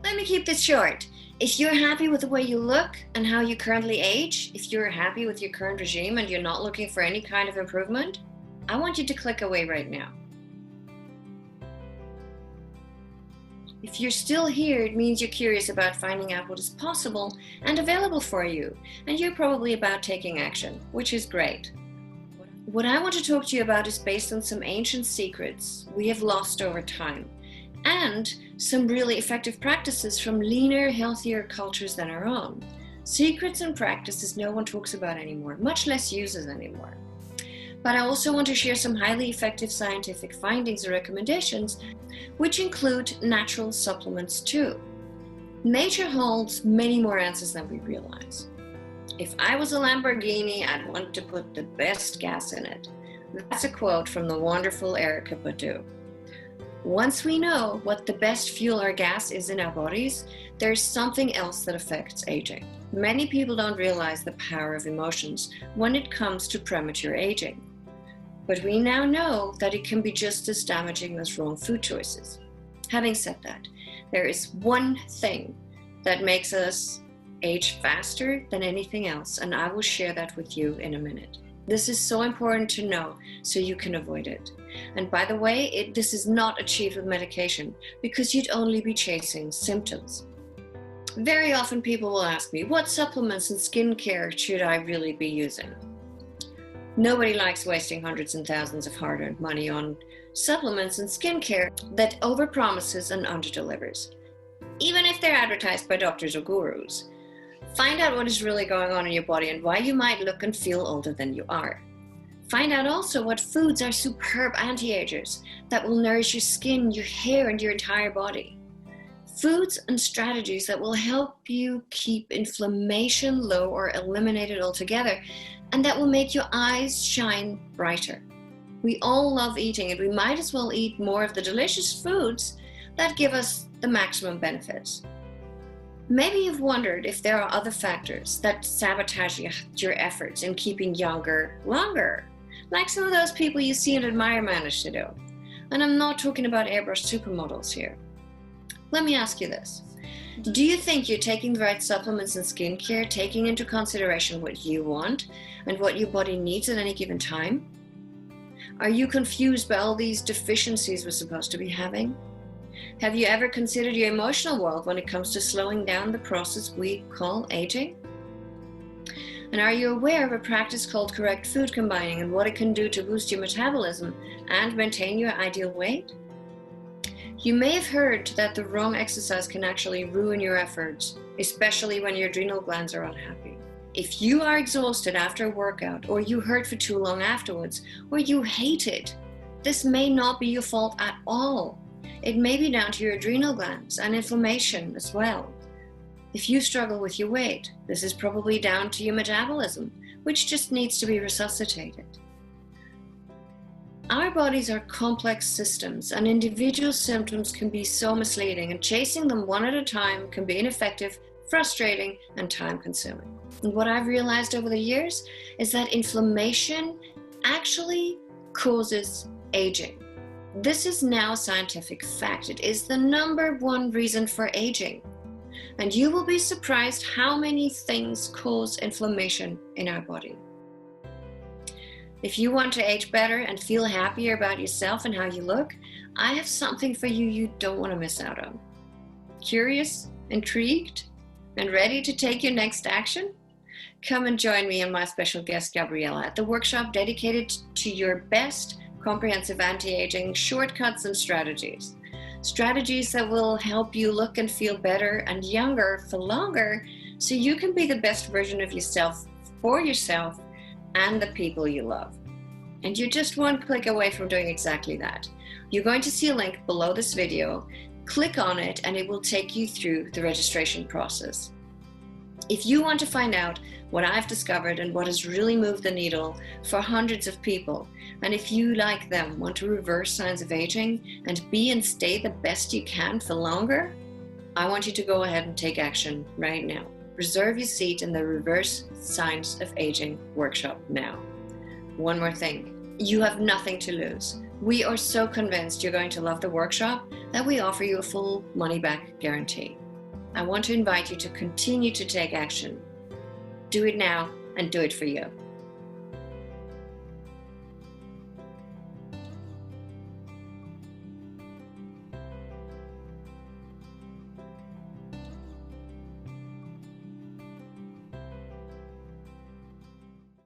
Let me keep this short. If you're happy with the way you look and how you currently age, if you're happy with your current regime and you're not looking for any kind of improvement, I want you to click away right now. If you're still here, it means you're curious about finding out what is possible and available for you, and you're probably about taking action, which is great. What I want to talk to you about is based on some ancient secrets we have lost over time, and some really effective practices from leaner, healthier cultures than our own. Secrets and practices no one talks about anymore, much less uses anymore. But I also want to share some highly effective scientific findings and recommendations, which include natural supplements too. Nature holds many more answers than we realize. If I was a Lamborghini, I'd want to put the best gas in it. That's a quote from the wonderful Erica Badu. Once we know what the best fuel or gas is in our bodies, there's something else that affects aging. Many people don't realize the power of emotions when it comes to premature aging. But we now know that it can be just as damaging as wrong food choices. Having said that, there is one thing that makes us age faster than anything else, and I will share that with you in a minute. This is so important to know so you can avoid it. And by the way, this is not achieved with medication, because you'd only be chasing symptoms. Very often people will ask me, what supplements and skincare should I really be using? Nobody likes wasting hundreds and thousands of hard-earned money on supplements and skincare that overpromises and underdelivers, even if they're advertised by doctors or gurus. Find out what is really going on in your body and why you might look and feel older than you are. Find out also what foods are superb anti-agers that will nourish your skin, your hair, and your entire body. Foods and strategies that will help you keep inflammation low or eliminate it altogether, and that will make your eyes shine brighter. We all love eating, and we might as well eat more of the delicious foods that give us the maximum benefits. Maybe you've wondered if there are other factors that sabotage your efforts in keeping younger longer, like some of those people you see and admire manage to do. And I'm not talking about airbrushed supermodels here. Let me ask you this. Do you think you're taking the right supplements and skincare, taking into consideration what you want and what your body needs at any given time? Are you confused by all these deficiencies we're supposed to be having? Have you ever considered your emotional world when it comes to slowing down the process we call aging? And are you aware of a practice called correct food combining and what it can do to boost your metabolism and maintain your ideal weight? You may have heard that the wrong exercise can actually ruin your efforts, especially when your adrenal glands are unhappy. If you are exhausted after a workout, or you hurt for too long afterwards, or you hate it, this may not be your fault at all. It may be down to your adrenal glands and inflammation as well. If you struggle with your weight, this is probably down to your metabolism, which just needs to be resuscitated. Our bodies are complex systems, and individual symptoms can be so misleading, and chasing them one at a time can be ineffective, frustrating, and time-consuming. And what I've realized over the years is that inflammation actually causes aging. This is now a scientific fact. It is the #1 reason for aging. And you will be surprised how many things cause inflammation in our body. If you want to age better and feel happier about yourself and how you look, I have something for you you don't want to miss out on. Curious, intrigued, and ready to take your next action? Come and join me and my special guest Gabriella at the workshop dedicated to your best comprehensive anti-aging shortcuts and strategies. Strategies that will help you look and feel better and younger for longer, so you can be the best version of yourself for yourself and the people you love. And you're just one click away from doing exactly that. You're going to see a link below this video. Click on it and it will take you through the registration process. If you want to find out what I've discovered and what has really moved the needle for hundreds of people, and if you, like them, want to reverse signs of aging and be and stay the best you can for longer, I want you to go ahead and take action right now. Reserve your seat in the Reverse Signs of Aging workshop now. One more thing, you have nothing to lose. We are so convinced you're going to love the workshop that we offer you a full money-back guarantee. I want to invite you to continue to take action. Do it now and do it for you.